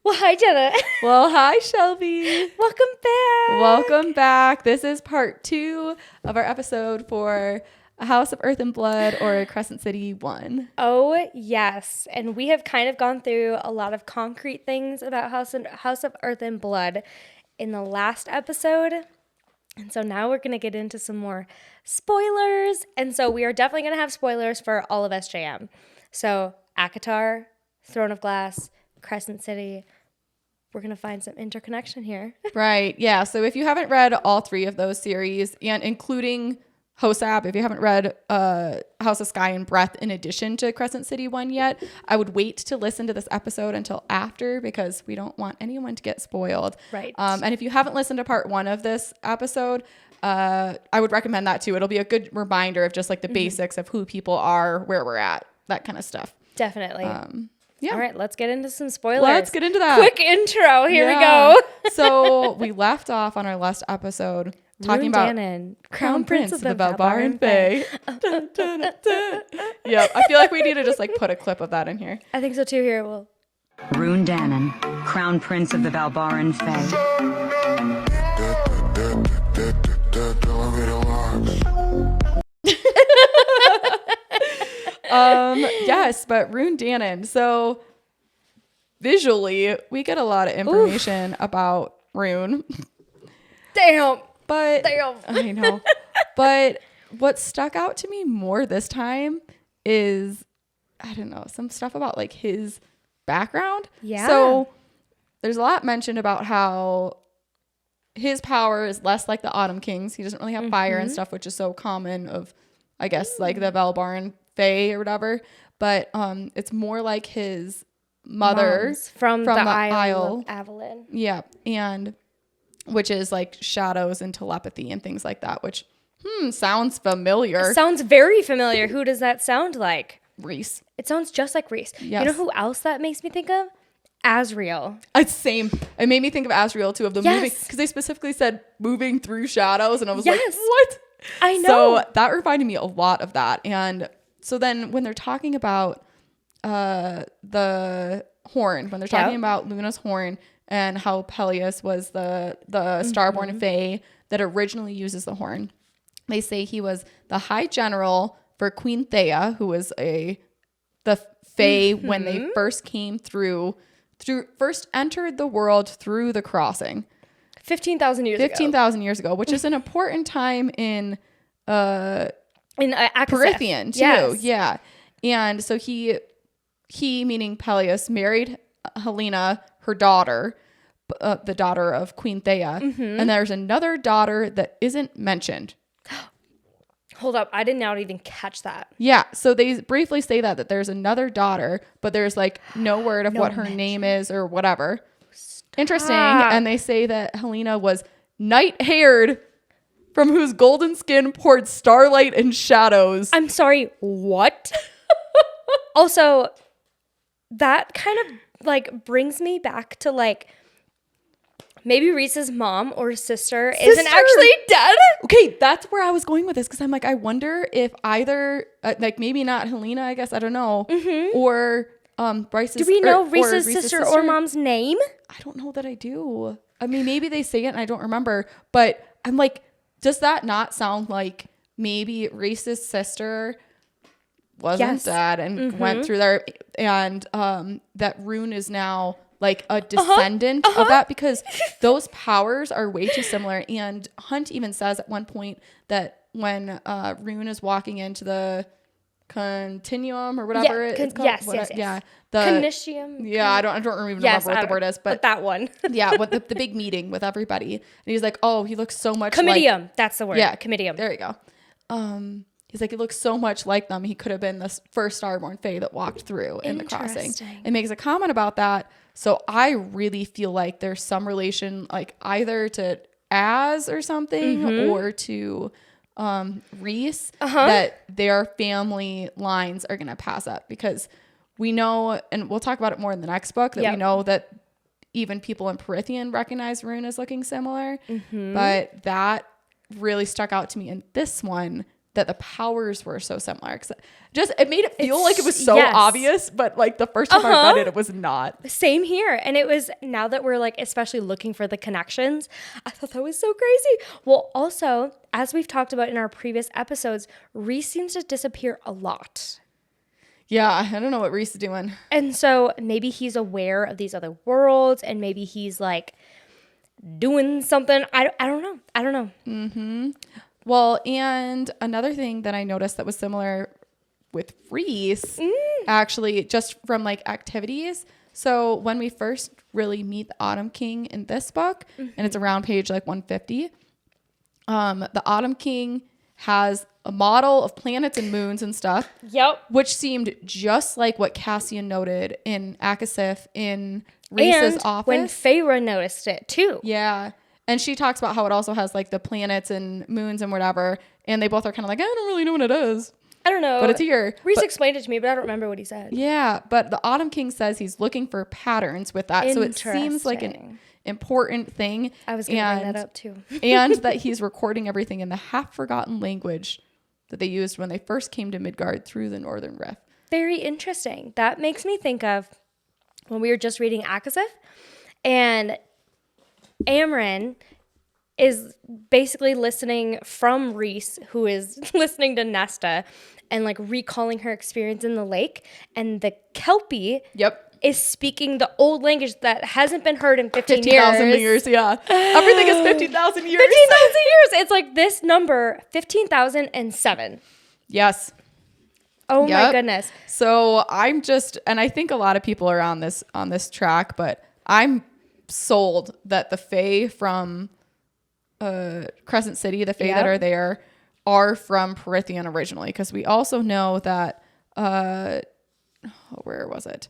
Well, hi, Jenna. Well, hi, Shelby. Welcome back. Welcome back. This is part 2 of our episode for A House of Earth and Blood, or Crescent City 1. Oh, yes. And we have kind of gone through a lot of concrete things about House of Earth and Blood in the last episode. And so now we're going to get into some more spoilers. And so we are definitely going to have spoilers for all of SJM. So ACOTAR, Throne of Glass, Crescent City. We're going to find some interconnection here. Right. Yeah. So if you haven't read all 3 of those series, and including HOEAB, if you haven't read House of Sky and Breath in addition to Crescent City 1 yet, I would wait to listen to this episode until after, because we don't want anyone to get spoiled. Right. And if you haven't listened to part 1 of this episode, I would recommend that too. It'll be a good reminder of just like the basics of who people are, where we're at, that kind of stuff. Definitely. Yeah. All right, let's get into some spoilers. Let's get into that. Quick intro. Here we go. So we left off on our last episode talking about Danon, Crown Prince of the Valbaran Fae. Yeah, I feel like we need to just like put a clip of that in here. I think so too. Here, well, Rune Danon, Crown Prince of the Valbaran Fae. Yes, but Rune Danon. So visually, we get a lot of information about Rune. damn. But I know. But what stuck out to me more this time is, I don't know, some stuff about like his background. Yeah. So there's a lot mentioned about how his power is less like the Autumn Kings. He doesn't really have fire and stuff, which is so common of, I guess, like the Valbaran Fae or whatever. But it's more like his mother Moms from the Isle of Avalon. Yeah. And which is like shadows and telepathy and things like that, which sounds familiar. Sounds very familiar. Who does that sound like? Reese. It sounds just like Reese. Yes. You know who else that makes me think of? Asriel. It's same. It made me think of Asriel too, of the movie, Yes. because they specifically said moving through shadows, and I was Yes. like, what? I know. So that reminded me a lot of that. And so then when they're talking about the horn, when they're talking about Luna's horn and how Peleus was the starborn Fae that originally uses the horn, they say he was the High General for Queen Thea, who was the Fae when they first came first entered the world through the crossing. 15,000 years ago. 15,000 years ago, which is an important time in Perithian too. Yes. Yeah. And so he meaning Peleus, married Helena, her daughter, the daughter of Queen Thea. And there's another daughter that isn't mentioned. Hold up. I did not even catch that. Yeah. So they briefly say that there's another daughter, but there's like no word of what her name is or whatever. Interesting. And they say that Helena was night-haired, from whose golden skin poured starlight and shadows. I'm sorry. What? Also, that kind of like brings me back to like maybe Reese's mom or sister isn't actually dead. Okay, that's where I was going with this, because I'm like, I wonder if either like maybe not Helena, I guess, I don't know, or Bryce's. Do we know Reese's sister or mom's name? I don't know that I do. I mean, maybe they say it and I don't remember, but I'm like, does that not sound like maybe Reese's sister wasn't dead and went through there, and that Rune is now like a descendant of that, because those powers are way too similar. And Hunt even says at one point that when Rune is walking into the continuum or whatever it's called. Yes. Yeah. Conitium. Yeah, I don't even remember what the word is, but that one. yeah, with the big meeting with everybody. And he's like, oh, he looks so much Comitium. like, That's the word. yeah, Comitium. There you go. He's like, he looks so much like them. He could have been the first Starborn Fae that walked through in the crossing. And makes a comment about that. So I really feel like there's some relation, like either to Az or something, or to Reese, that their family lines are going to pass up, because we know, and we'll talk about it more in the next book, that we know that even people in Perithian recognize Rune as looking similar. But that really stuck out to me in this one, that the powers were so similar. 'Cause it made it feel like it was so yes. obvious, but like the first time I read it was not. Same here. And it was, now that we're like especially looking for the connections, I thought that was so crazy. Well, also, as we've talked about in our previous episodes, Reese seems to disappear a lot. Yeah, I don't know what Reese is doing. And so maybe he's aware of these other worlds, and maybe he's like doing something. I don't know. I don't know. Mm-hmm. Well, and another thing that I noticed that was similar with Reese, actually, just from like activities. So when we first really meet the Autumn King in this book, and it's around page like 150, the Autumn King has a model of planets and moons and stuff. Yep. Which seemed just like what Cassian noted in Akasif in Reese's office. When Feyre noticed it too. Yeah. And she talks about how it also has like the planets and moons and whatever. And they both are kind of like, I don't really know what it is. I don't know. But it's here. Reese explained it to me, but I don't remember what he said. Yeah. But the Autumn King says he's looking for patterns with that. So it seems like an important thing. I was going to bring that up too. And that he's recording everything in the half-forgotten language that they used when they first came to Midgard through the Northern Rift. Very interesting. That makes me think of when we were just reading Akasif, and Amren is basically listening from Reese, who is listening to Nesta and like recalling her experience in the lake, and the Kelpie is speaking the old language that hasn't been heard in 15,000 years. Yeah. Everything is 15,000 years. 15,000 years. It's like this number, 15,007. Yes. Oh my goodness. So I'm just, and I think a lot of people are on this track, but I'm sold that the Fae from Crescent City, the Fae that are there, are from Prythian originally, because we also know that where was it?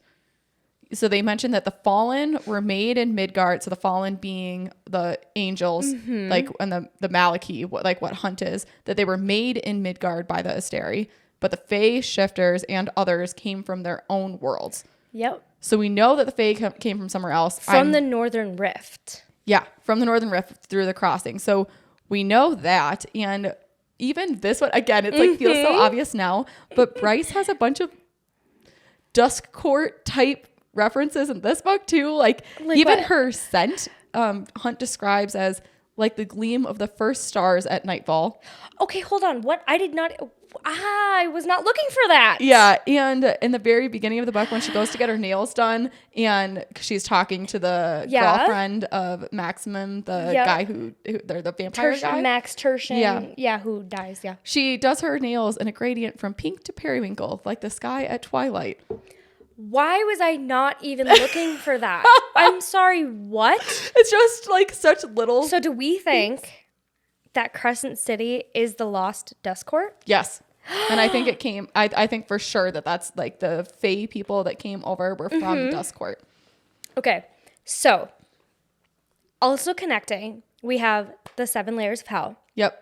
So they mentioned that the Fallen were made in Midgard. So the Fallen being the angels, like, and the Maliki, what Hunt is, that they were made in Midgard by the Asteri. But the Fae, Shifters, and others came from their own worlds. Yep. So we know that the Fae came from somewhere else. From the Northern Rift. Yeah, from the Northern Rift through the crossing. So we know that. And even this one, again, it's like feels so obvious now. But Bryce has a bunch of Dusk Court type references in this book too. Like even what? Her scent, Hunt describes as like the gleam of the first stars at nightfall. Okay, hold on. What? I was not looking for that. Yeah, and in the very beginning of the book, when she goes to get her nails done, and she's talking to the girlfriend of Maximum, the guy who they're the vampire guy, Max Tertian, who dies. Yeah, she does her nails in a gradient from pink to periwinkle, like the sky at twilight. Why was I not even looking for that? I'm sorry, what? It's just like such little. So do we think that Crescent City is the lost Dusk Court? Yes. And I think it came, I think for sure that's like the Fae people that came over were from Dusk Court. Okay. So also connecting, we have the 7 layers of hell. Yep.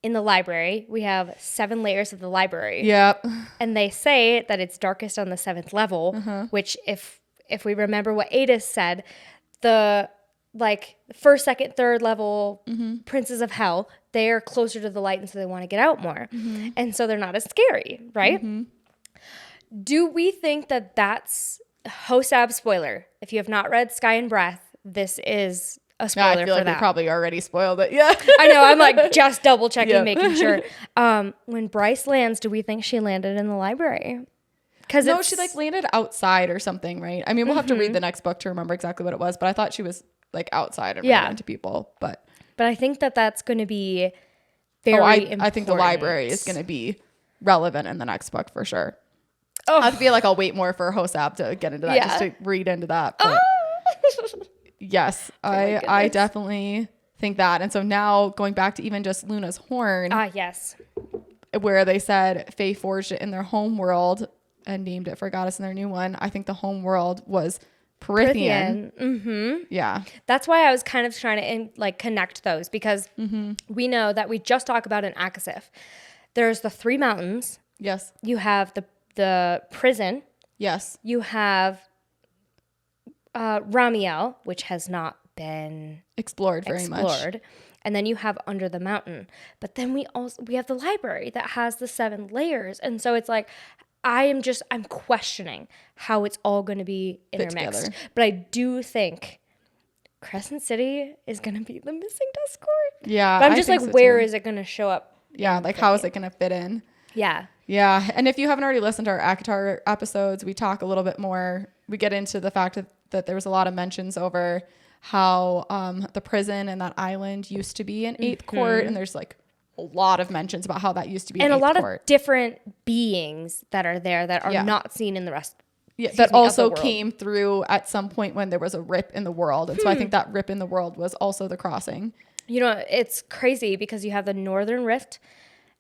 In the library, we have 7 layers of the library. Yep. And they say that it's darkest on the 7th level, which if we remember what Ada said, the like first, second, third level princes of hell, they're closer to the light, and so they want to get out more. And so they're not as scary, right? Do we think that that's HOEAB spoiler? If you have not read Sky and Breath, this is a spoiler for that. I feel like they probably already spoiled it. Yeah. I know. I'm like just double checking, making sure. When Bryce lands, do we think she landed in the library? Because no, she like landed outside or something, right? I mean, we'll have to read the next book to remember exactly what it was, but I thought she was like outside and ran into people. But I think that that's going to be very important. I think the library is going to be relevant in the next book for sure. Oh. I feel like I'll wait more for HOEAB to get into that, just to read into that. But yes, I definitely think that. And so now going back to even just Luna's horn. Yes. Where they said Fae forged it in their home world and named it for a goddess in their new one. I think the home world was Prythian. Yeah. That's why I was kind of trying to connect those, because we know that we just talked about in Akasif. There's the 3 mountains. Yes. You have the prison. Yes. You have Ramiel, which has not been explored very much. And then you have Under the Mountain. But then we have the library that has the 7 layers. And so it's like, I'm questioning how it's all going to be intermixed. But I do think Crescent City is going to be the missing dust court. Yeah. But I'm just like, where is it going to show up? Yeah. Like, how is it going to fit in? Yeah. Yeah. And if you haven't already listened to our ACOTAR episodes, we talk a little bit more. We get into the fact that there was a lot of mentions over how the prison and that island used to be in 8th Court. And there's like a lot of mentions about how that used to be in 8th Court. And a lot of different beings that are there that are not seen in the rest. Yeah, that also came through at some point when there was a rip in the world. And so I think that rip in the world was also the crossing. You know, it's crazy because you have the Northern Rift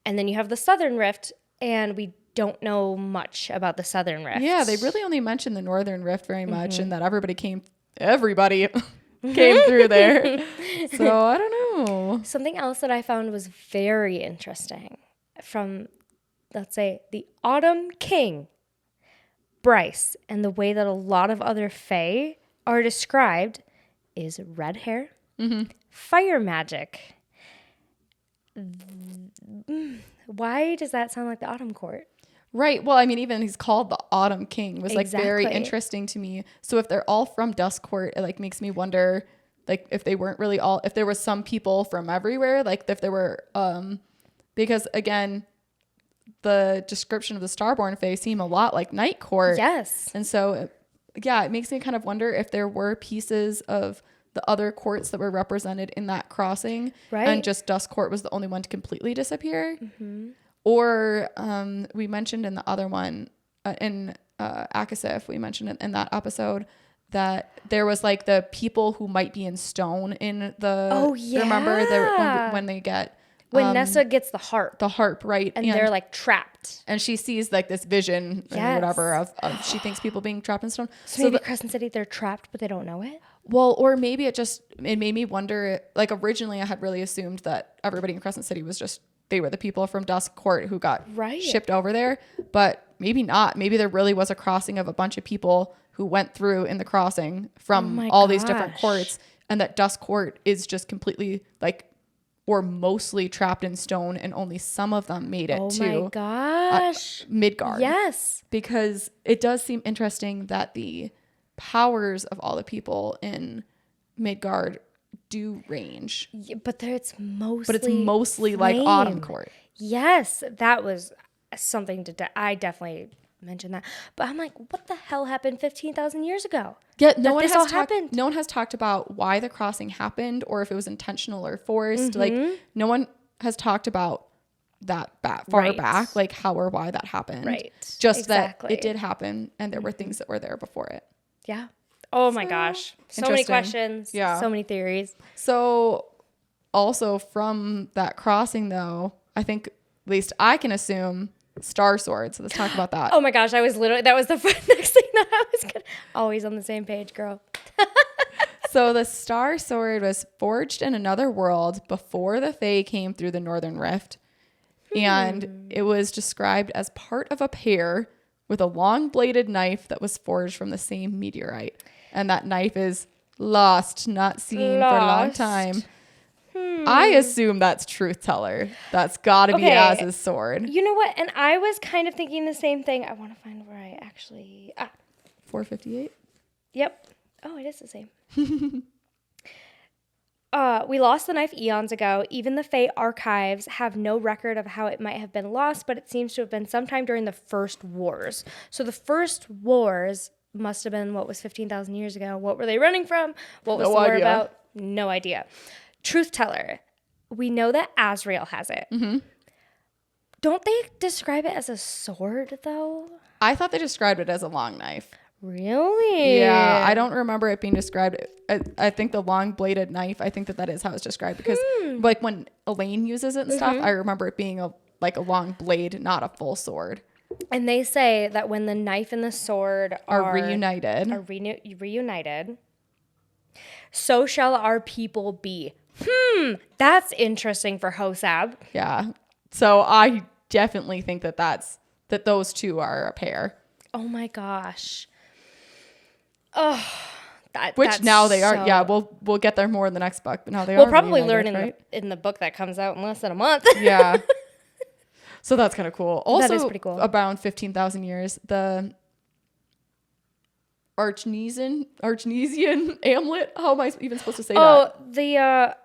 and then you have the Southern Rift, and we don't know much about the Southern Rift. Yeah, they really only mentioned the Northern Rift very much, and that everybody came through there. So I don't know. Something else that I found was very interesting from, let's say, the Autumn King, Bryce, and the way that a lot of other fae are described is red hair, fire magic. Why does that sound like the Autumn Court? Right. Well, I mean, even he's called the Autumn King was like very interesting to me. So if they're all from Dusk Court, it like makes me wonder, like if they weren't really all, if there was some people from everywhere, like if there were, because again, the description of the Starborn Fae seem a lot like Night Court. Yes. And so, it makes me kind of wonder if there were pieces of the other courts that were represented in that crossing, right? And just Dusk Court was the only one to completely disappear. Or we mentioned in the other one, in ACOSIF, we mentioned in that episode that there was like the people who might be in stone in the... Oh, yeah. Remember when they get... When Nessa gets the harp. The harp, right. And they're like trapped. And she sees like this vision or whatever of she thinks people being trapped in stone. So maybe Crescent City, they're trapped, but they don't know it? Well, or maybe it made me wonder, like originally I had really assumed that everybody in Crescent City was just, they were the people from Dusk Court who got shipped over there, but maybe not. Maybe there really was a crossing of a bunch of people who went through in the crossing from all these different courts, and that Dusk Court is just completely like, or mostly trapped in stone, and only some of them made it to Midgard. Yes. Because it does seem interesting that the powers of all the people in Midgard do range. Yeah, but it's mostly flame. Like Autumn Court. Yes, that was something I definitely mentioned that. But I'm like, what the hell happened 15,000 years ago? Yeah, no one has talked about why the crossing happened or if it was intentional or forced. Like no one has talked about that far back, like how or why that happened. Right. Just that it did happen and there were things that were there before it. Yeah. Oh my gosh. So many questions. Yeah. So many theories. So also from that crossing though, I think at least I can assume Star Sword. So let's talk about that. Oh my gosh. That was the next thing that I was going to, always on the same page, girl. So the Star Sword was forged in another world before the Fae came through the Northern Rift. And it was described as part of a pair with a long bladed knife that was forged from the same meteorite. And that knife is lost, not seen for a long time. I assume that's Truth Teller. That's got to be Az's sword. You know what? And I was kind of thinking the same thing. I want to find where I actually... 458? Yep. Oh, it is the same. We lost the knife eons ago. Even the Fae archives have no record of how it might have been lost, but it seems to have been sometime during the First Wars. So the First Wars must have been, 15,000 years ago? What were they running from? What was the war about? No idea. Truth Teller. We know that Azrael has it. Don't they describe it as a sword, though? I thought they described it as a long knife. Really? Yeah, I don't remember it being described. I think the long bladed knife, I think that is how it's described because like when Elaine uses it and stuff, I remember it being a long blade, not a full sword. And they say that when the knife and the sword are reunited, so shall our people be. That's interesting for HOEAB. Yeah. So I definitely think that those two are a pair. Oh my gosh. Oh, Which now they are. So, Yeah, we'll get there more in the next book. But now they we'll are. probably reunited, learn right? in the book that comes out in less than a month. Yeah. So that's kind of cool. Also, That is pretty cool. Around 15,000 years, the Archnesian amulet. How am I even supposed to say that?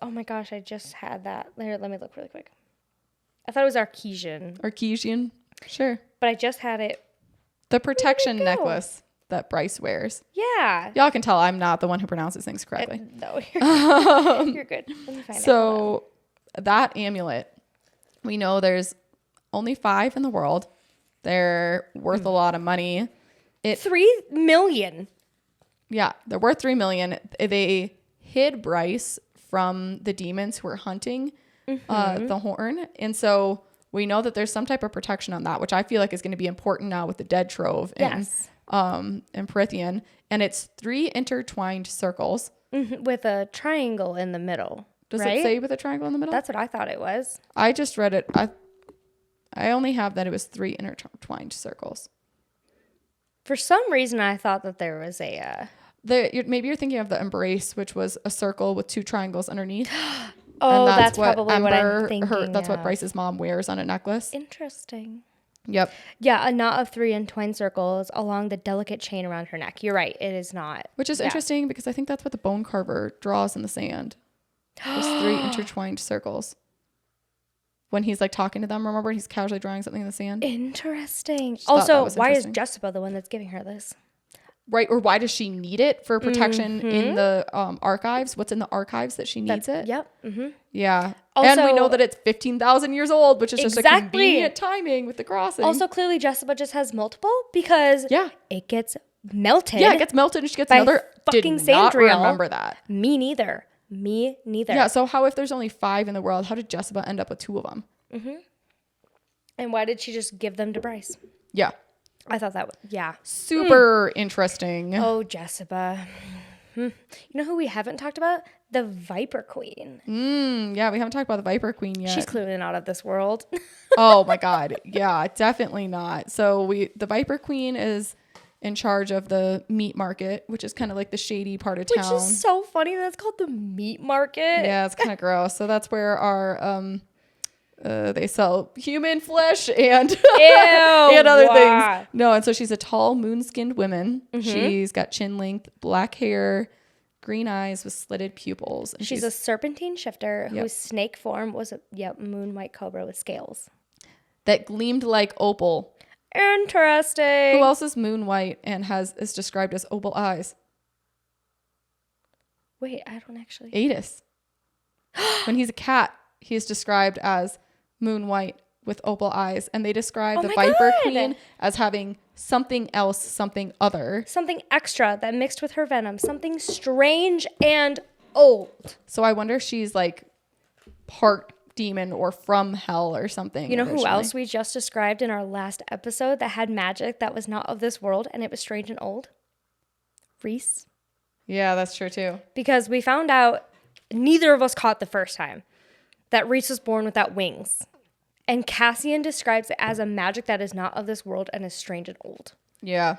Oh my gosh, I just had that. Let me look really quick. I thought it was Archesian. Sure. but I just had it. The protection go? necklace that Bryce wears. Yeah. Y'all can tell I'm not the one who pronounces things correctly. No, you're good. Let me find it. So that amulet, we know there's only 5 in the world. They're worth a lot of money. 3 million. Yeah, they're worth 3 million. They hid Bryce from the demons who were hunting the horn. And so we know that there's some type of protection on that, which I feel like is going to be important now with the dead trove and Prithian. And it's 3 intertwined circles. With a triangle in the middle. Does right? it say with a triangle in the middle? That's what I thought it was. I just read it. I only have that it was 3 intertwined circles. For some reason, I thought that there was a... Maybe you're thinking of the embrace, which was a circle with 2 triangles underneath. Oh, that's probably what I'm thinking. That's what Bryce's mom wears on a necklace. Interesting. Yep. Yeah, a knot of 3 entwined circles along the delicate chain around her neck. You're right. It is not. Which is interesting because I think that's what the bone carver draws in the sand. Those 3 intertwined circles. When he's like talking to them, remember? He's casually drawing something in the sand. Interesting. Just thought that Also, was why is interesting. Jessica the one that's giving her this? Right. Or why does she need it for protection in the archives? What's in the archives that she needs it? Yep. Mm-hmm. Yeah. Also, and we know that it's 15,000 years old, which is just a Exactly. convenient timing with the crossing. Also, clearly, Jessica just has multiple because it gets melted. Yeah, it gets melted and she gets by another. fucking Did not Sandriel. remember that. Me neither. Yeah, so how if there's only 5 in the world, how did Jessica end up with 2 of them? And why did she just give them to Bryce? Yeah. I thought that was, Super interesting. Oh, Jessica. You know who we haven't talked about? The Viper Queen. Yeah, we haven't talked about the Viper Queen yet. She's clearly not of this world. Oh my God. Yeah, definitely not. So the Viper Queen is in charge of the meat market, which is kind of like the shady part of town. Which is so funny that it's called the meat market. Yeah, it's kind of gross. So that's where our they sell human flesh and and other things. No, and so she's a tall, moon-skinned woman. She's got chin length, black hair, green eyes with slitted pupils. And She's a serpentine shifter whose snake form was a moon white cobra with scales. that gleamed like opal. Interesting. Who else is moon white and is described as opal eyes? Wait, I don't actually. Adis. When he's a cat, he is described as moon white with opal eyes, and they describe the my Viper God. Queen as having something else, something other. Something extra that mixed with her venom. Something strange and old. So I wonder if she's like part demon or from hell or something. You know who originally. else we just described in our last episode that had magic that was not of this world and it was strange and old? Reese. Yeah, that's true too. Because we found out neither of us caught the first time that Reese was born without wings. And Cassian describes it as a magic that is not of this world and is strange and old. Yeah,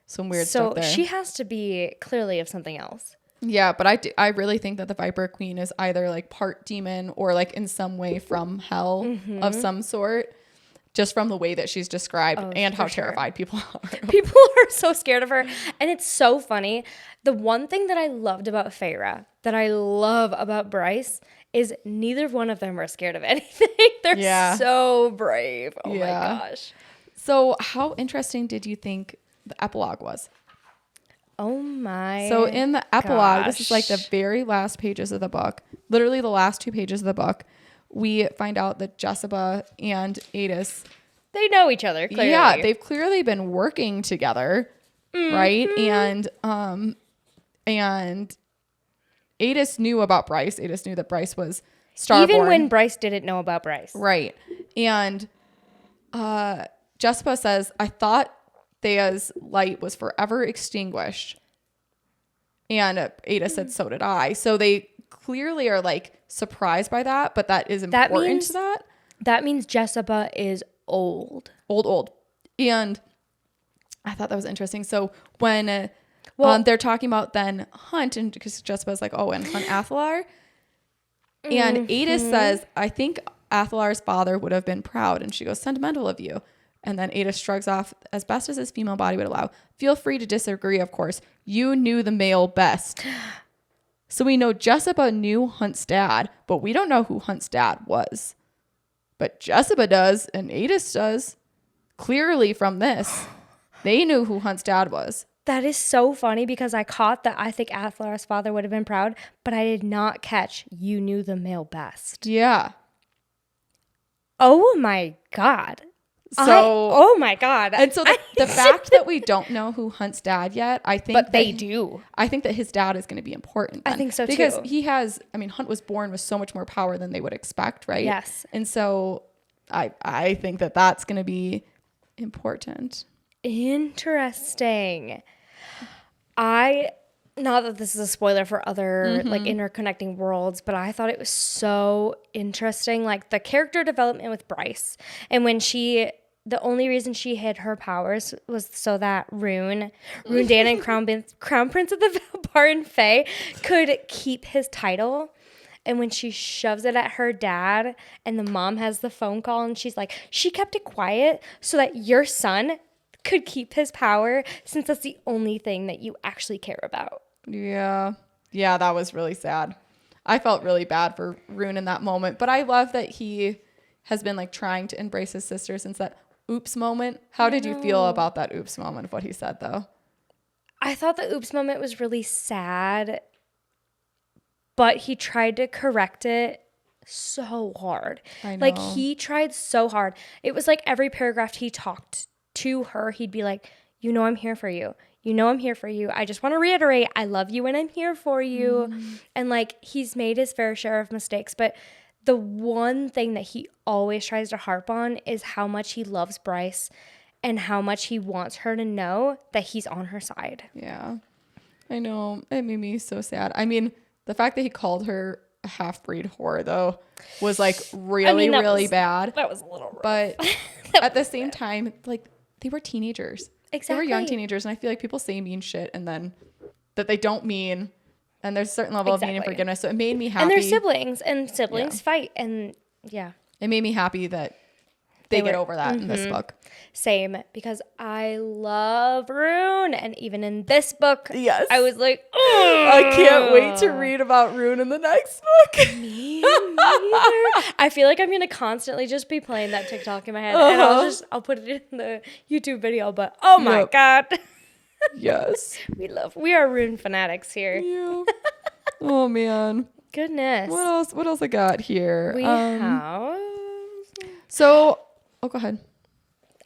some weird So stuff there. she has to be clearly of something else. Yeah, but I really think that the Viper Queen is either like part demon or like in some way from hell of some sort, just from the way that she's described and how terrified people are. People are so scared of her. And it's so funny. The one thing that I loved about Feyre, that I love about Bryce, is neither one of them are scared of anything. They're so brave. Oh my gosh. So how interesting did you think the epilogue was? Oh my. So in the epilogue, this is like the very last pages of the book, literally the last 2 pages of the book, we find out that Jessica and Adis, they know each other, clearly. yeah, they've clearly been working together, right? And Adis knew about Bryce. Adis knew that Bryce was starborn. Even when Bryce didn't know about Bryce. Right. And Jessica says, I thought Thea's light was forever extinguished. And Ada said, so did I. So they clearly are like surprised by that, but that is important to that. That means Jessica is old. Old. And I thought that was interesting. So when Well, they're talking about then Hunt, and because Jessica's like, oh, and Hunt Athalar. And Ada says, I think Athalar's father would have been proud. And she goes, sentimental of you. And then Ada shrugs off, as best as his female body would allow. Feel free to disagree, of course. You knew the male best. So we know Jessica knew Hunt's dad, but we don't know who Hunt's dad was. But Jessica does, and Ada does. Clearly from this, they knew who Hunt's dad was. that is so funny because I caught that I think Athalar's father would have been proud, but I did not catch you knew the male best. Yeah. Oh my God. So, oh my God. and so the fact that we don't know who Hunt's dad yet, I think But they do. I think that his dad is going to be important then. I think so too. Because he has, I mean, Hunt was born with so much more power than they would expect, right? Yes. And so I think that that's going to be important. Interesting. Not that this is a spoiler for other like interconnecting worlds, but I thought it was so interesting. Like the character development with Bryce, and when the only reason she hid her powers was so that Rune Dan and Crown Prince of the Valbaran Fae could keep his title. And when she shoves it at her dad and the mom has the phone call and she's like, she kept it quiet so that your son could keep his power since that's the only thing that you actually care about. Yeah. Yeah, that was really sad. I felt really bad for Rune in that moment, but I love that he has been like trying to embrace his sister since that oops moment. How did you feel about that oops moment of what he said though? I thought the oops moment was really sad, but he tried to correct it so hard. I know. Like he tried so hard. It was like every paragraph he talked to her, he'd be like, you know, I'm here for you. You know, I'm here for you. I just want to reiterate, I love you and I'm here for you. And like, he's made his fair share of mistakes, but the one thing that he always tries to harp on is how much he loves Bryce and how much he wants her to know that he's on her side. Yeah. I know. It made me so sad. I mean, the fact that he called her a half-breed whore, though, was like really bad. That was a little rough. But at the same time, like, they were teenagers. Exactly. They were young teenagers, and I feel like people say mean shit and then that they don't mean, and there's a certain level of mean and forgiveness. So it made me happy. And they're siblings, and siblings fight, and yeah. It made me happy that they get over that in this book. Same, because I love Rune, and even in this book, Yes. I was like, I can't wait to read about Rune in the next book. me neither. I feel like I'm gonna constantly just be playing that TikTok in my head, and I'll put it in the YouTube video. But oh my God, Yes. we are Rune fanatics here. Yeah. Oh man. Goodness. What else I got here? We have. So, go ahead.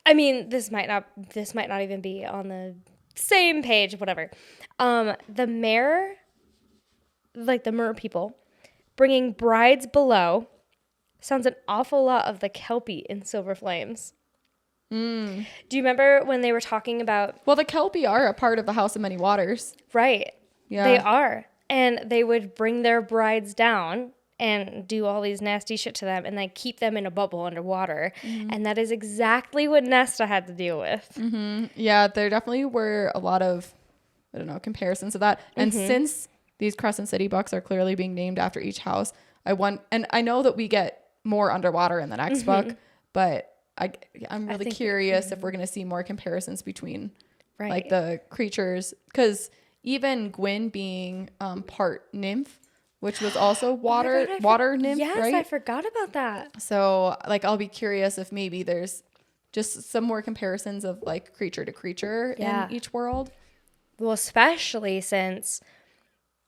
I mean, this might not even be on the same page, whatever. The mayor, like the mer people, bringing brides below, sounds an awful lot of the Kelpie in Silver Flames. Do you remember when they were talking about? Well, the Kelpie are a part of the House of Many Waters. Right. Yeah. They are. And they would bring their brides down and do all these nasty shit to them and then keep them in a bubble underwater. And that is exactly what Nesta had to deal with. Yeah, there definitely were a lot of, I don't know, comparisons of that. And since these Crescent City books are clearly being named after each house, and I know that we get more underwater in the next book, but I'm really curious if we're going to see more comparisons between like the creatures, because even Gwyn being part nymph, which was also water nymph, yes, right? I forgot about that. So like I'll be curious if maybe there's just some more comparisons of like creature to creature in each world. Well, especially since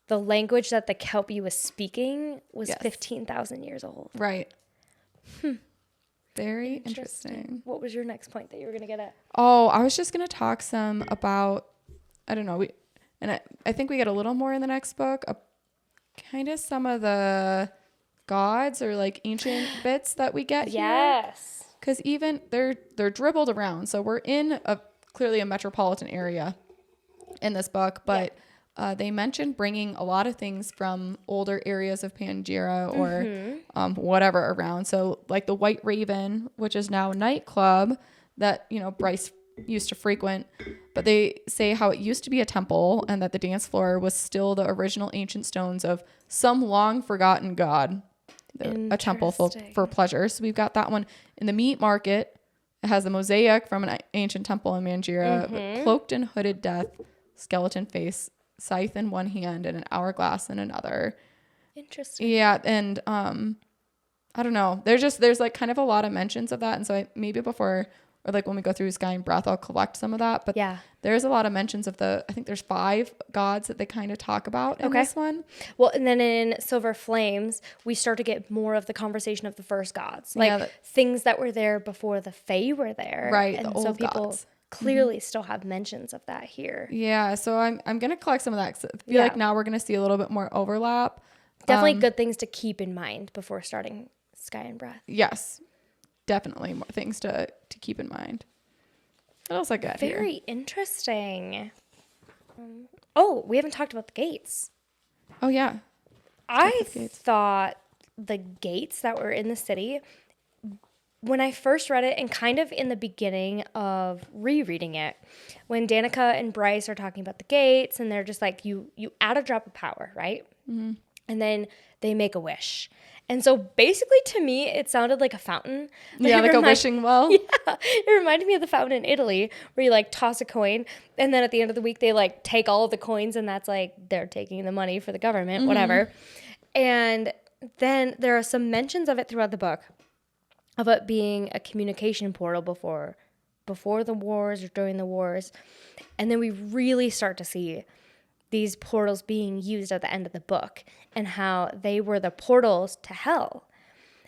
the language that the Kelpie was speaking was 15,000 years old. Right. Very interesting. What was your next point that you were going to get at? Oh, I was just going to talk some about, I don't know, I think we get a little more in the next book, kind of some of the gods or like ancient bits that we get here. Yes. Because even they're dribbled around. So we're in clearly a metropolitan area in this book, but they mentioned bringing a lot of things from older areas of Pangaea or whatever around. So like the White Raven, which is now a nightclub that, Bryce used to frequent, but they say how it used to be a temple and that the dance floor was still the original ancient stones of some long forgotten god. A temple for pleasure. So we've got that one. In the meat market, it has a mosaic from an ancient temple in Mangira, cloaked and hooded death, skeleton face, scythe in one hand and an hourglass in another. Interesting. Yeah, and I don't know. There's like kind of a lot of mentions of that, and so maybe before, or like when we go through Sky and Breath, I'll collect some of that. But yeah, there's a lot of mentions of I think there's 5 gods that they kind of talk about in this one. Well, and then in Silver Flames, we start to get more of the conversation of the first gods, like things that were there before the Fae were there, right? And the so old people gods. clearly still have mentions of that here. Yeah, so I'm gonna collect some of that. 'Cause I feel like now we're gonna see a little bit more overlap. Definitely good things to keep in mind before starting Sky and Breath. Yes, definitely more things to keep in mind. What else I got here? Very interesting. Oh, we haven't talked about the gates. Oh yeah, I thought the gates that were in the city, when I first read it and kind of in the beginning of rereading it, when Danica and Bryce are talking about the gates and they're just like, you add a drop of power, right? Mm-hmm. And then they make a wish. And so basically to me, it sounded like a fountain. Yeah, like a wishing well. Yeah, it reminded me of the fountain in Italy where you like toss a coin and then at the end of the week, they like take all of the coins and that's like they're taking the money for the government, whatever. And then there are some mentions of it throughout the book of it being a communication portal before the wars or during the wars. And then we really start to see these portals being used at the end of the book and how they were the portals to hell.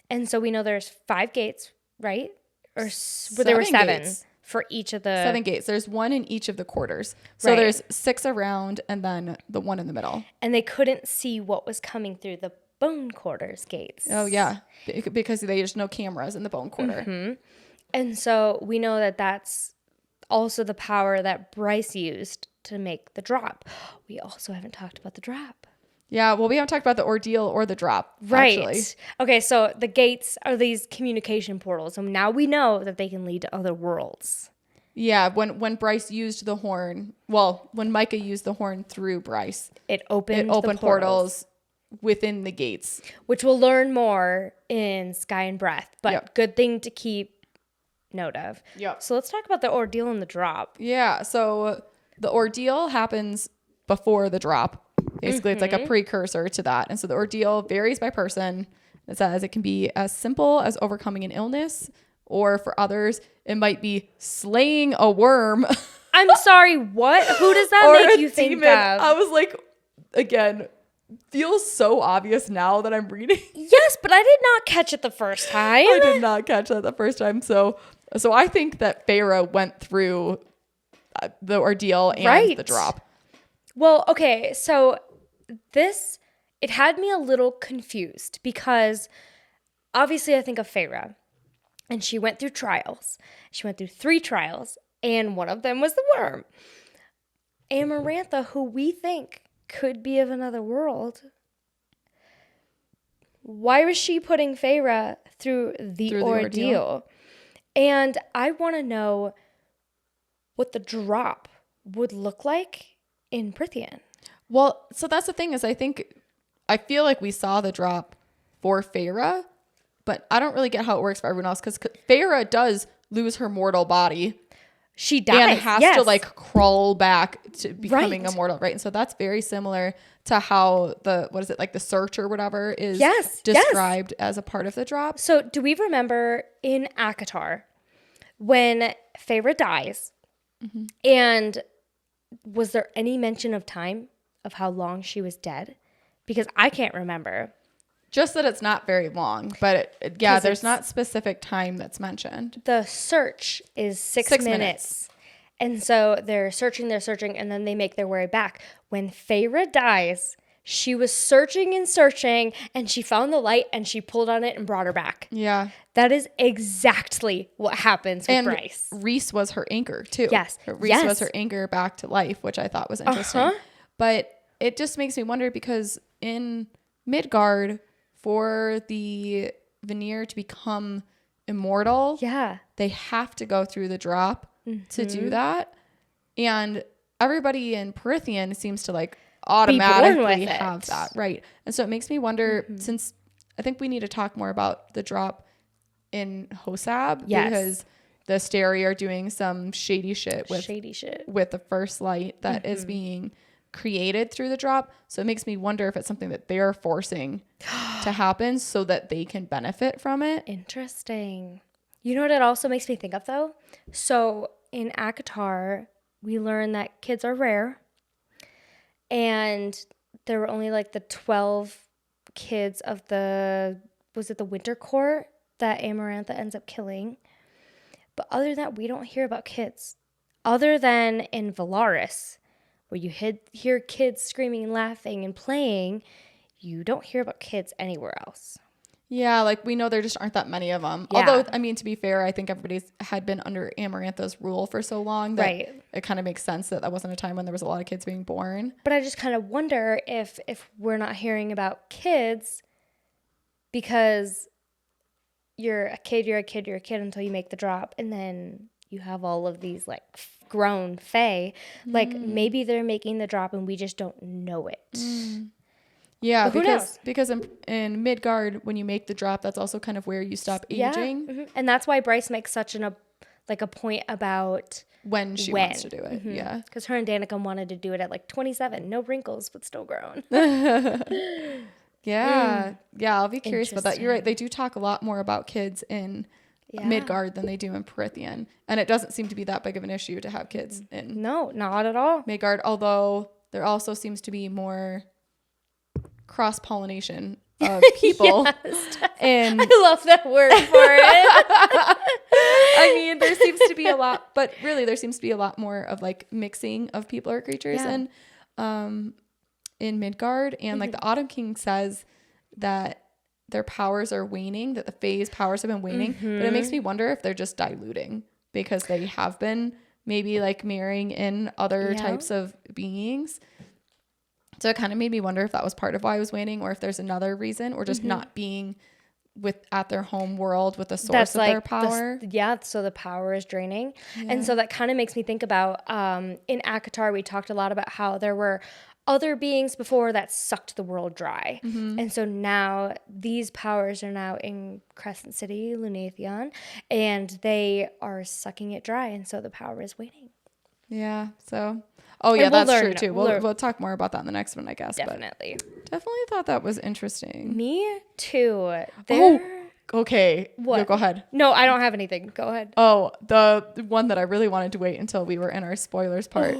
And so we know there's 5 gates, right? Or there were 7 gates for each of the 7 gates. There's 1 in each of the quarters. So there's 6 around and then the 1 in the middle. And they couldn't see what was coming through the bone quarters gates. Oh yeah, because there's no cameras in the bone quarter. Mm-hmm. And so we know that that's also the power that Bryce used to make the drop. We also haven't talked about the drop. Yeah, well, we haven't talked about the ordeal or the drop. Right. Actually. Okay, so the gates are these communication portals. So now we know that they can lead to other worlds. Yeah, when Bryce used the horn, when Micah used the horn through Bryce, it opened portals within the gates. Which we'll learn more in Sky and Breath, but good thing to keep note of. Yep. So let's talk about the ordeal and the drop. Yeah, so the ordeal happens before the drop. Basically, it's like a precursor to that. And so the ordeal varies by person. It says it can be as simple as overcoming an illness, or for others, it might be slaying a worm. I'm sorry, what? Who does that make you think of? I was like, again, feels so obvious now that I'm reading. Yes, but I did not catch it the first time. I did not catch that the first time. So I think that Feyre went through the ordeal and the drop. Well, okay, so it had me a little confused because obviously I think of Feyre and she went through trials. She went through 3 trials and one of them was the worm. Amarantha, who we think could be of another world, why was she putting Feyre through the ordeal? And I want to know what the drop would look like in Prythian. Well, so that's the thing is I feel like we saw the drop for Feyre, but I don't really get how it works for everyone else because Feyre does lose her mortal body. She dies. And has to like crawl back to becoming immortal, right? And so that's very similar to how the search or whatever is described as a part of the drop. So do we remember in ACOTAR when Feyre dies and was there any mention of time of how long she was dead? Because I can't remember. Just that it's not very long, but there's not specific time that's mentioned. The search is 6 minutes. And so they're searching, and then they make their way back. When Feyre dies, she was searching, and she found the light, and she pulled on it and brought her back. Yeah. That is exactly what happens with Bryce. Rhys was her anchor, too. Yes. Rhys was her anchor back to life, which I thought was interesting. But it just makes me wonder because in Midgard, for the Vanir to become immortal, they have to go through the drop. to do that. And everybody in Prithian seems to like automatically have that. Right. And so it makes me wonder, since I think we need to talk more about the drop in HOEAB because the Steri are doing some shady shit with the first light that is being created through the drop. So it makes me wonder if it's something that they're forcing to happen so that they can benefit from it. Interesting. You know what it also makes me think of though? So in ACOTAR, we learned that kids are rare, and there were only like the 12 kids of the Winter Court that Amarantha ends up killing. But other than that, we don't hear about kids. Other than in Valaris, where you hear kids screaming and laughing and playing, you don't hear about kids anywhere else. Yeah, like we know there just aren't that many of them. Yeah. Although, I mean, to be fair, I think everybody's had been under Amarantha's rule for so long that it kind of makes sense that wasn't a time when there was a lot of kids being born. But I just kind of wonder if we're not hearing about kids because you're a kid until you make the drop, and then you have all of these like grown fae. Like maybe they're making the drop and we just don't know it. Yeah, because in Midgard, when you make the drop, that's also kind of where you stop aging. Yeah. And that's why Bryce makes such a point about when she wants to do it. Yeah, because her and Danica wanted to do it at like 27, no wrinkles but still grown. Yeah, I'll be curious about that. You're right. They do talk a lot more about kids in Midgard than they do in Prithian, and it doesn't seem to be that big of an issue to have kids in No, not at all. Midgard. Although there also seems to be more cross-pollination of people. And I love that word for it. I mean, there seems to be a lot, but really there seems to be a lot more of like mixing of people or creatures in Midgard. And like the Autumn King says that their powers are waning, that the Fae's powers have been waning, but it makes me wonder if they're just diluting because they have been maybe like marrying in other types of beings. So it kind of made me wonder if that was part of why I was waning, or if there's another reason, or just not being at their home world with the source of their power. So the power is draining. And so that kind of makes me think about, in ACOTAR, we talked a lot about how there were other beings before that sucked the world dry. And so now these powers are now in Crescent City, Lunathion, and they are sucking it dry. And so the power is waning. Yeah. So... Oh, yeah, that's true, too. We'll talk more about that in the next one, I guess. Definitely. But definitely thought that was interesting. Me, too. Okay. What? No, go ahead. No, I don't have anything. Go ahead. Oh, the one that I really wanted to wait until we were in our spoilers part.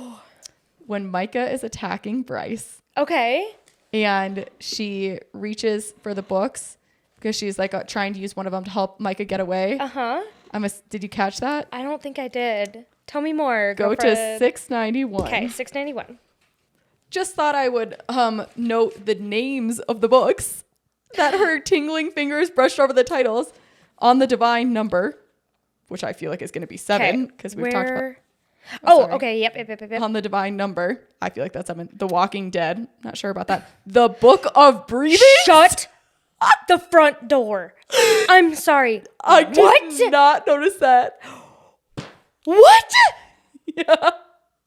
When Micah is attacking Bryce. Okay. And she reaches for the books because she's like trying to use one of them to help Micah get away. Uh-huh. Did you catch that? I don't think I did. Tell me more. Go to 691. Okay, 691. Just thought I would note the names of the books that her tingling fingers brushed over the titles on the divine number, which I feel like is going to be 7 because we've talked about. Okay. Yep. On the divine number, I feel like that's 7. The Walking Dead. Not sure about that. The Book of Breathing. Shut the front door. I'm sorry. I did not notice that. What? Yeah.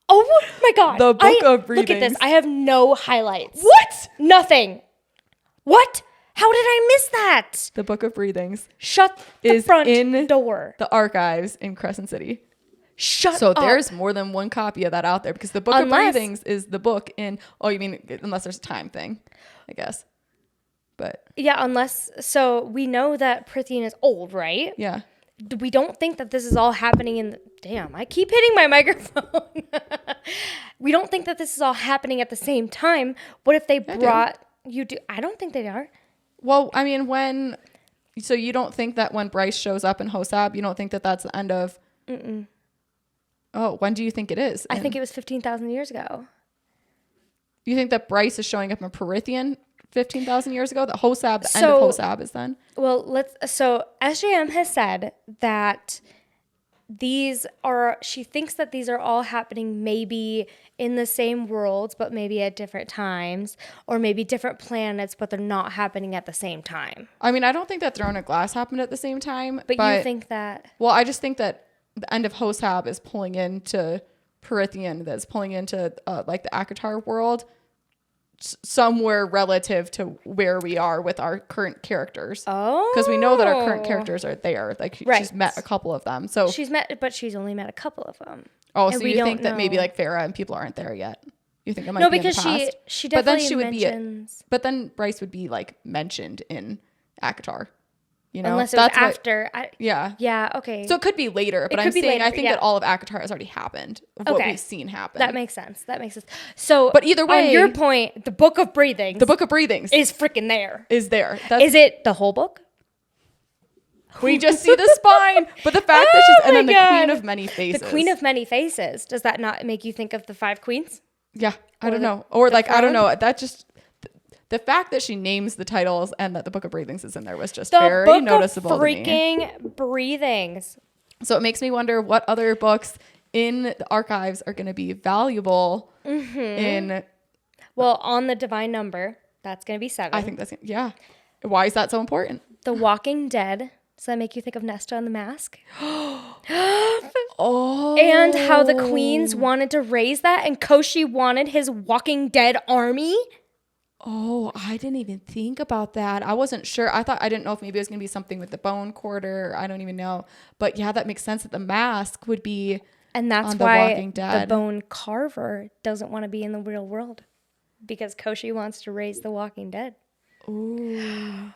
Oh my God. The Book of Breathings. Look at this. I have no highlights. What? Nothing. What? How did I miss that? The Book of Breathings. Shut the front door. The archives in Crescent City. Shut up. So there's more than one copy of that out there because the Book of Breathings is the book in, you mean unless there's a time thing, I guess. But yeah, so we know that Prithian is old, right? Yeah. We don't think that this is all happening damn, I keep hitting my microphone. We don't think that this is all happening at the same time. What if they brought you do? I don't think they are. Well, I mean, so you don't think that when Bryce shows up in HOEAB, you don't think that that's the end of... Mm-mm. Oh, when do you think it is? I think it was 15,000 years ago. You think that Bryce is showing up in Prithian 15,000 years ago? The HOEAB, the end of HOEAB is then? Well, so SJM has said that she thinks that these are all happening maybe in the same worlds, but maybe at different times, or maybe different planets, but they're not happening at the same time. I mean, I don't think that Throne of Glass happened at the same time. But you think that... Well, I just think that the end of HOEAB is pulling into Prythian, that's pulling into like the ACOTAR world somewhere relative to where we are with our current characters. Oh. Because we know that our current characters are there. Like Right. she's met a couple of them. So but she's only met a couple of them. oh, and so we you don't think that maybe know. like Farah and people aren't there yet? You think it might No, be because in the past? she But then definitely she would mentions. but then Bryce would be like mentioned in ACOTAR. You know, Unless it was That's what- after. yeah. Yeah, okay. So it could be later, but It I'm could be saying I later, think yeah. that all of ACOTAR has already happened. Of what Okay. we've seen happen. That makes sense. So, But either way- on your point, the Book of Breathings the Book of Breathings is freaking there. is there. That's, Is it the whole book? we just see the spine, but the fact that she's and my then the God. Queen of Many Faces. The Queen of Many Faces. Does that not make you think of the 5 queens? Yeah, I don't the- know. Or like I don't throne? know. That just the fact that she names the titles and that the Book of Breathings is in there was just The very Book noticeable of to me. freaking Breathings. So it makes me wonder what other books in the archives are going to be valuable in. Well, on the Divine Number, that's going to be 7. I think that's yeah. Why is that so important? The Walking Dead. Does that make you think of Nesta and the Mask? Oh, And how the queens wanted to raise that, and Koshi wanted his Walking Dead army. Oh, I didn't even think about that. I wasn't sure. I didn't know if maybe it was going to be something with the Bone Quarter. I don't even know. But yeah, that makes sense that the Mask would be And that's on The why Walking the Dead. Bone Carver doesn't want to be in the real world. Because Koshi wants to raise the Walking Dead. Ooh.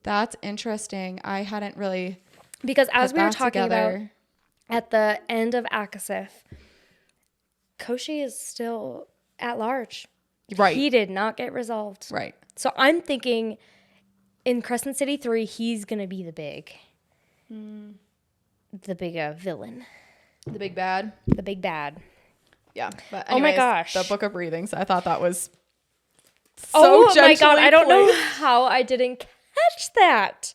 That's interesting. I hadn't really Because as put we were that talking about together. at the end of Akasif, Koshi is still at large. Right. He did not get resolved. Right. So I'm thinking in Crescent City 3, he's going to be the big villain, The big bad. the big bad. Yeah. But Oh my anyways, gosh. The Book of Breathings. I thought that was so Oh my God. gently I don't know placed. how I didn't catch that.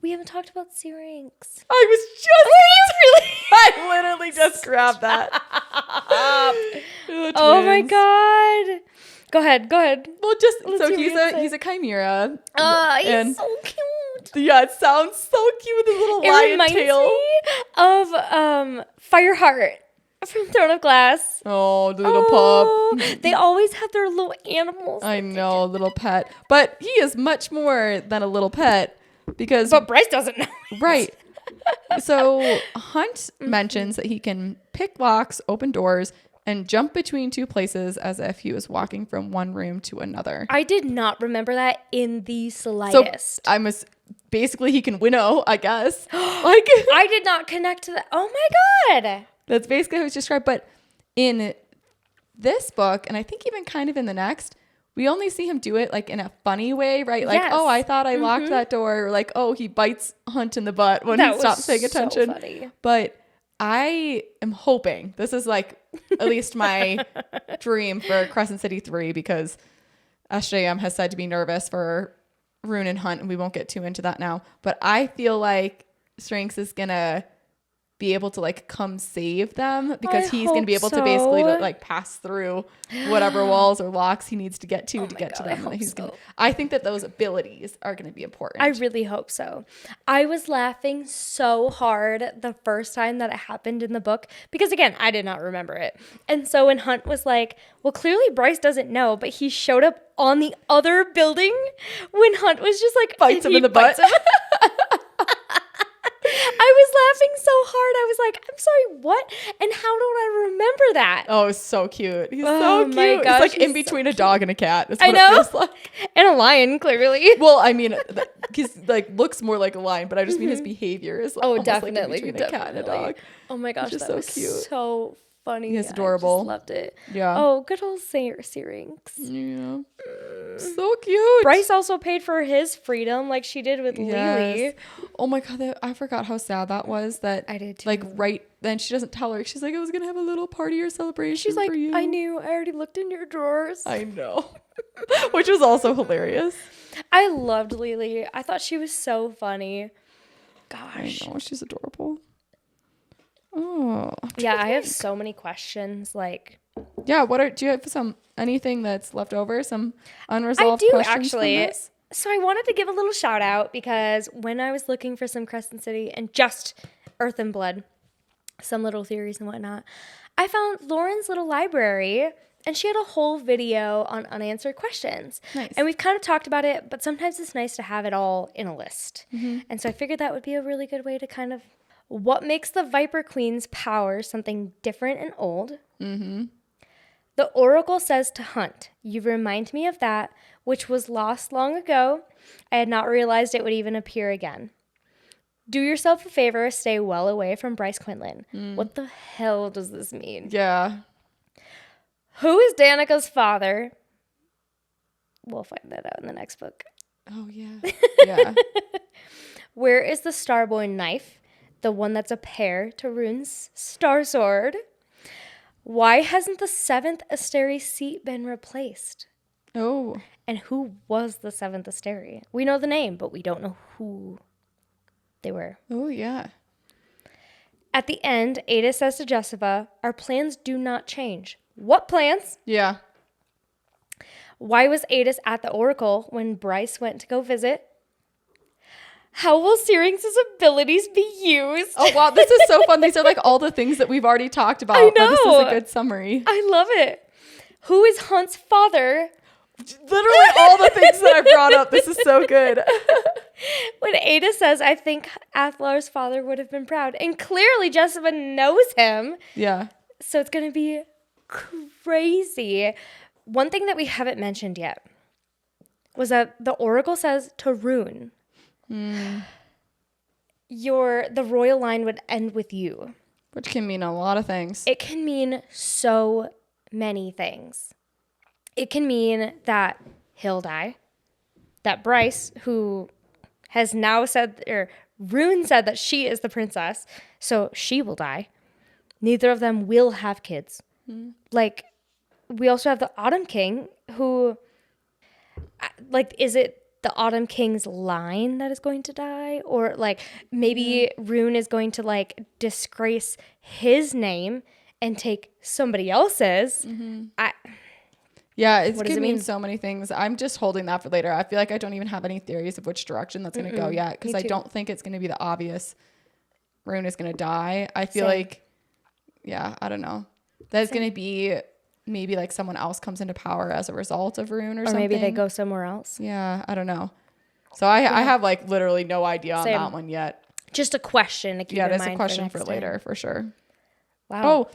We haven't talked about Syrinx. I was just I literally just grabbed that. Oh my Twins. God. Go ahead. Well, just Let's so hear what he's you have to say. he's a chimera. He's And- so cute. Yeah, it sounds so cute with his little It lion reminds tail. me of Fireheart from Throne of Glass. Oh, the little Oh, pup. they always have their little animals. I know, little pet. But he is much more than a little pet because But Bryce doesn't know. right. So Hunt mentions that he can pick locks, open doors, and jump between two places as if he was walking from one room to another. I did not remember that in the So slightest. basically he can winnow, I guess. Like I did not connect to that. Oh my God. that's basically how it's described. But in this book, and I think even kind of in the next, we only see him do it like in a funny way, right? Like, Yes. oh, I thought I locked that door. Or like, oh, he bites Hunt in the butt when That he was stops paying so attention. funny. But I am hoping this is like at least my dream for Crescent City 3 because SJM has said to be nervous for Rune and Hunt, and we won't get too into that now. But I feel like Strengths is gonna be able to like come save them because I he's gonna be able hope to basically so. like pass through whatever walls or locks he needs to get to my get to God, I them. hope And he's gonna. so. I think that those abilities are gonna be important. I really hope so. I was laughing so hard the first time that it happened in the book because, again, I did not remember it. And so when Hunt was like, well, clearly Bryce doesn't know, but he showed up on the other building when Hunt was just like, Bites him he in the bites butt. him. I was laughing so hard. I was like, I'm sorry, what? And how don't I remember that? Oh, it's so cute. He's Oh so my cute. gosh, it's like he's in so between a dog and a cat. That's I what know. it feels like. And a lion, clearly. Well, I mean, he's like looks more like a lion, but I just mean his behavior is Oh, almost definitely. like in between a cat and a dog. Oh my gosh, Which is that so was cute. so funny. He's I adorable. just loved it. Yeah. Oh, good old Syrinx. Yeah. So cute. Bryce also paid for his freedom like she did with Yes. Lily. Oh my God, I forgot how sad that was. That I did too. Like right then, she doesn't tell her. She's like, I was gonna have a little party or celebration. She's like, for you. I knew. I already looked in your drawers. I know. Which was also hilarious. I loved Lily. I thought she was so funny. Gosh. I know, she's adorable. Oh. Yeah, I have so many questions. Like, Yeah, do you have anything that's left over? Some I unresolved do questions actually. from this? So I wanted to give a little shout out because when I was looking for some Crescent City and just Earth and Blood, some little theories and whatnot, I found Lauren's little library, and she had a whole video on unanswered questions. Nice. And we've kind of talked about it, but sometimes it's nice to have it all in a list. And so I figured that would be a really good way to kind of, what makes the Viper Queen's power something different and old? The Oracle says to hunt. You remind me of that, which was lost long ago. I had not realized it would even appear again. Do yourself a favor, stay well away from Bryce Quinlan. What the hell does this mean? Yeah. Who is Danica's father? We'll find that out in the next book. Oh, yeah. Yeah. Where is the Starboy knife? The one that's a pair to Rune's Star Sword. Why hasn't the 7th Asteri seat been replaced? Oh. And who was the 7th Asteri? We know the name, but we don't know who they were. Oh, yeah. At the end, Ada says to Jessica, our plans do not change. What plans? Yeah. Why was Adis at the Oracle when Bryce went to go visit? How will Syrinx's abilities be used? Oh, wow. This is so fun. These are like all the things that we've already talked about. I But this is know. a good summary. I love it. Who is Hunt's father? Literally all the things that I brought up. This is so good. When Ada says, I think Athlar's father would have been proud. And clearly Jessica knows him. Yeah. So it's going to be crazy. One thing that we haven't mentioned yet was that the Oracle says to Rune, the royal line would end with you. Which can mean a lot of things. It can mean so many things. It can mean that he'll die, that Bryce, who has now said, or Rune said that she is the princess, so she will die. Neither of them will have kids. Like, we also have the Autumn King, who, like, is it the Autumn King's line that is going to die? Or, like, maybe Rune is going to, like, disgrace his name and take somebody else's. Yeah, it's What does going to it mean mean? so many things. I'm just holding that for later. I feel like I don't even have any theories of which direction that's going to go yet, because Me I too. don't think it's going to be the obvious Rune is going to die. I feel Same. like, yeah, I don't know. That's going to be maybe like someone else comes into power as a result of Rune or something. Or maybe they go somewhere else. Yeah, I don't know. So I have like literally no idea on Same. that one yet. Just a question to keep Yeah, in that's mind a question for for next later time. for sure. Wow. Oh,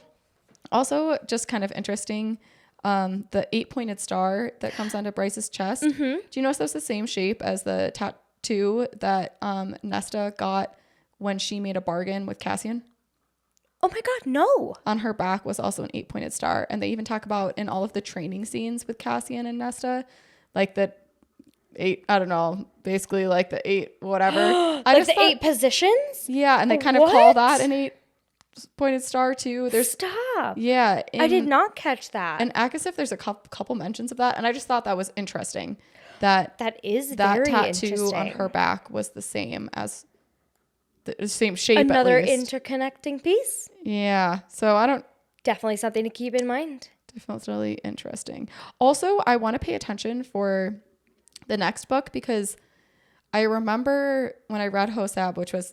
also just kind of interesting. The 8-pointed star that comes onto Bryce's chest. Do you notice that's the same shape as the tattoo that Nesta got when she made a bargain with Cassian? Oh my God, no. On her back was also an 8-pointed star. And they even talk about in all of the training scenes with Cassian and Nesta, like the 8, I don't know, basically like the 8, whatever. Like the 8 positions? Yeah, and they kind of call What? that an 8-pointed star too. Stop. Yeah. I did not catch that. And Akasif, there's a couple mentions of that. And I just thought that was interesting. That is that very tattoo interesting. on her back was the same as the same shape. Another at least. interconnecting piece. Yeah. So I don't. Definitely something to keep in mind. Definitely interesting. Also, I want to pay attention for the next book, because I remember when I read HOEAB, which was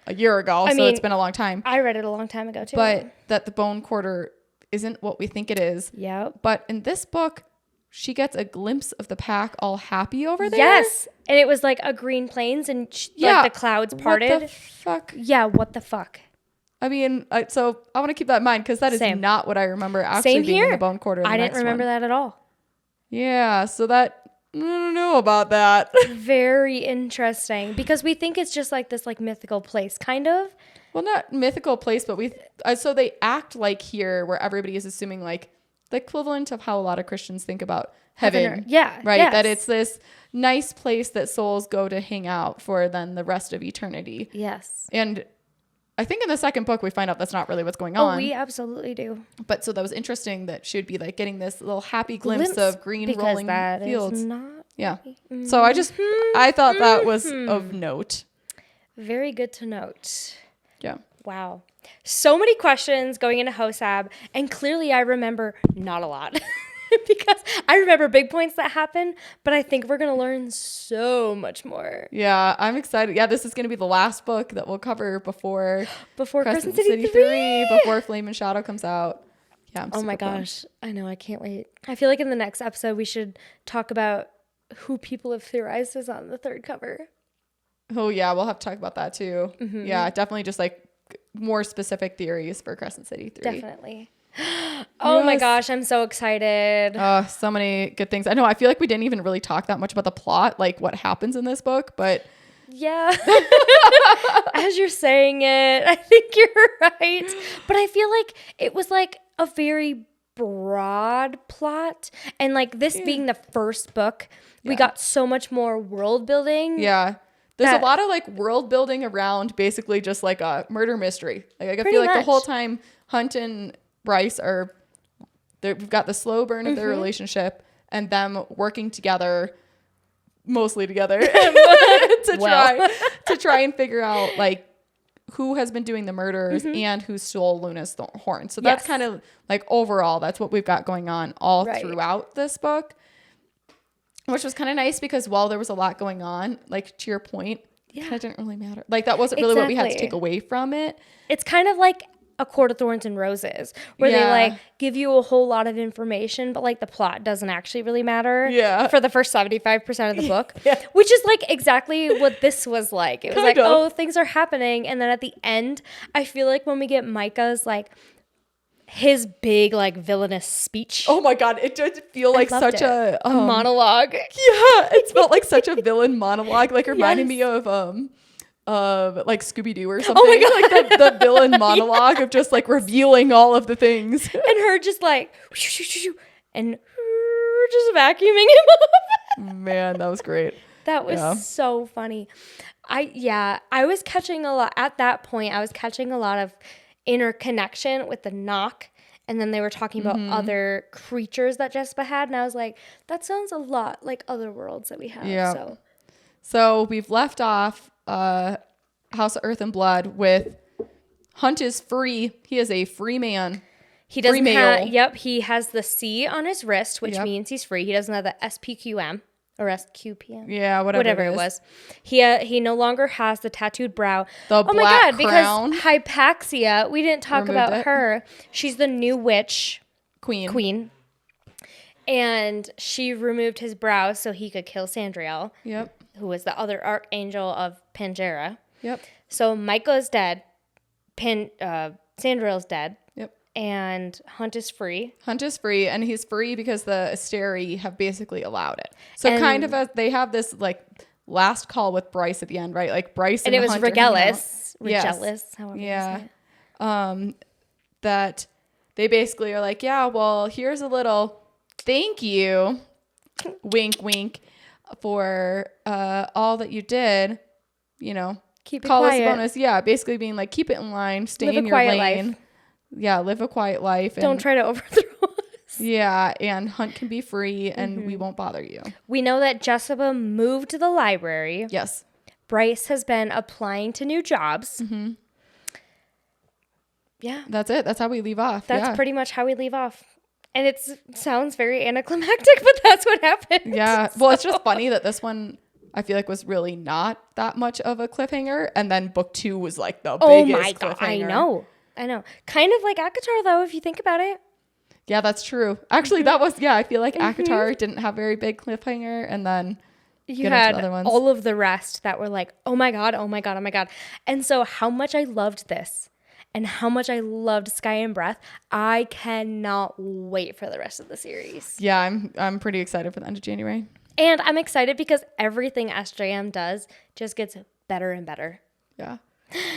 a year ago, so it's been a long time. I read it a long time ago too. But that the bone quarter isn't what we think it is. Yep. But in this book, she gets a glimpse of the pack all happy over there. Yes. And it was like a green plains and like the clouds parted. What the fuck? Yeah, what the fuck? I mean, so I want to keep that in mind, because that is Same. not what I remember actually Same being here. in the bone quarter. In the I didn't next remember one. that at all. Yeah, so that I don't know about that. Very interesting, because we think it's just like this like mythical place, kind of. Well, not mythical place, but so they act like here, where everybody is assuming like the equivalent of how a lot of Christians think about heaven. Yeah. Right. Yes. That it's this nice place that souls go to hang out for then the rest of eternity. Yes. And I think in the second book, we find out that's not really what's going on. Oh, we absolutely do. But so that was interesting that she would be like getting this little happy glimpse of green because rolling that fields. is not Yeah. So I thought that was Mm-hmm. of note. very good to note. Yeah. Wow. So many questions going into HOEAB, and clearly I remember not a lot. because I remember big points that happen, but I think we're going to learn so much more. Yeah, I'm excited. Yeah, this is going to be the last book that we'll cover before Crescent City 3, before Flame and Shadow comes out. Yeah, I'm oh my super pumped. gosh. I know. I can't wait. I feel like in the next episode, we should talk about who people have theorized is on the third cover. Oh yeah, we'll have to talk about that too. Yeah, definitely just like more specific theories for Crescent City 3. Definitely. Oh my Yes. gosh, I'm so excited. So many good things. I know, I feel like we didn't even really talk that much about the plot, like what happens in this book, but Yeah. As you're saying it, I think you're right. But I feel like it was like a very broad plot. And like this being the first book, we got so much more world building. yeah. There's a lot of like world building around basically just like a murder mystery. Like I feel like the whole time Hunt and Bryce we've got the slow burn of their relationship and them working together, mostly together, to try and figure out like who has been doing the murders and who stole Luna's horn. So that's kind of like overall, that's what we've got going on all throughout this book, which was kind of nice because while there was a lot going on, like to your point, it kind of didn't really matter. Like that wasn't really what we had to take away from it. It's kind of like A Court of Thorns and Roses, where they like give you a whole lot of information, but like the plot doesn't actually really matter for the first 75% of the book, which is like exactly what this was like. It was kind like, oh, things are happening. And then at the end, I feel like when we get Micah's like his big like villainous speech. Oh my God. It did feel like such a monologue. Yeah. It felt like such a villain monologue. Like reminded me of like Scooby-Doo or something. Oh my God. Like the villain monologue of just like revealing all of the things. And her just like, and just vacuuming him up. Man, that was great. That was so funny. I was catching a lot, at that point, I was catching a lot of interconnection with the knock. And then they were talking about other creatures that Jespa had. And I was like, that sounds a lot like other worlds that we have. Yeah. So we've left off House of Earth and Blood with Hunt is free. He is a free man. He doesn't have, he has the C on his wrist, which means he's free. He doesn't have the SPQM or SQPM. Yeah, whatever it was. He no longer has the tattooed brow. The black crown. Because Hypaxia, we didn't talk about her. She's the new witch queen. And she removed his brow so he could kill Sandriel. Yep. Who was the other archangel of Pangera. Yep. So Micah's dead. Sandriel's dead. Yep. And Hunt is free. Hunt is free, and he's free because the Asteri have basically allowed it. So they have this like last call with Bryce at the end, right? Like Bryce and it was Hunt Regelis. Yes. However you say it. That they basically are like, yeah, well, here's a little thank you, wink, wink, for all that you did, you know. Keep it call quiet. us a bonus. Yeah, basically being like, keep it in line, stay in your lane. Life. Yeah, live a quiet life. Don't try to overthrow us. Yeah, and Hunt can be free, and we won't bother you. We know that Jessica moved to the library. Yes. Bryce has been applying to new jobs. Mm-hmm. Yeah. That's it. That's how we leave off. That's pretty much how we leave off. And it sounds very anticlimactic, but that's what happened. Yeah. Well, it's just funny that this one, I feel like, was really not that much of a cliffhanger. And then book 2 was like the biggest cliffhanger. I know. Kind of like ACOTAR, though, if you think about it. Yeah, that's true. Actually, that was, I feel like ACOTAR didn't have very big cliffhanger. And then you had other ones. All of the rest that were like, oh my God, oh my God, oh my God. And so how much I loved this and how much I loved Sky and Breath, I cannot wait for the rest of the series. Yeah, I'm pretty excited for the end of January. And I'm excited because everything SJM does just gets better and better. Yeah.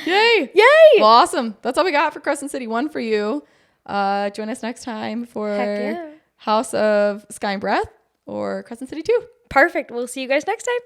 Yay! Yay! Well, awesome. That's all we got for Crescent City 1 for you. Join us next time for House of Sky and Breath or Crescent City 2. Perfect. We'll see you guys next time.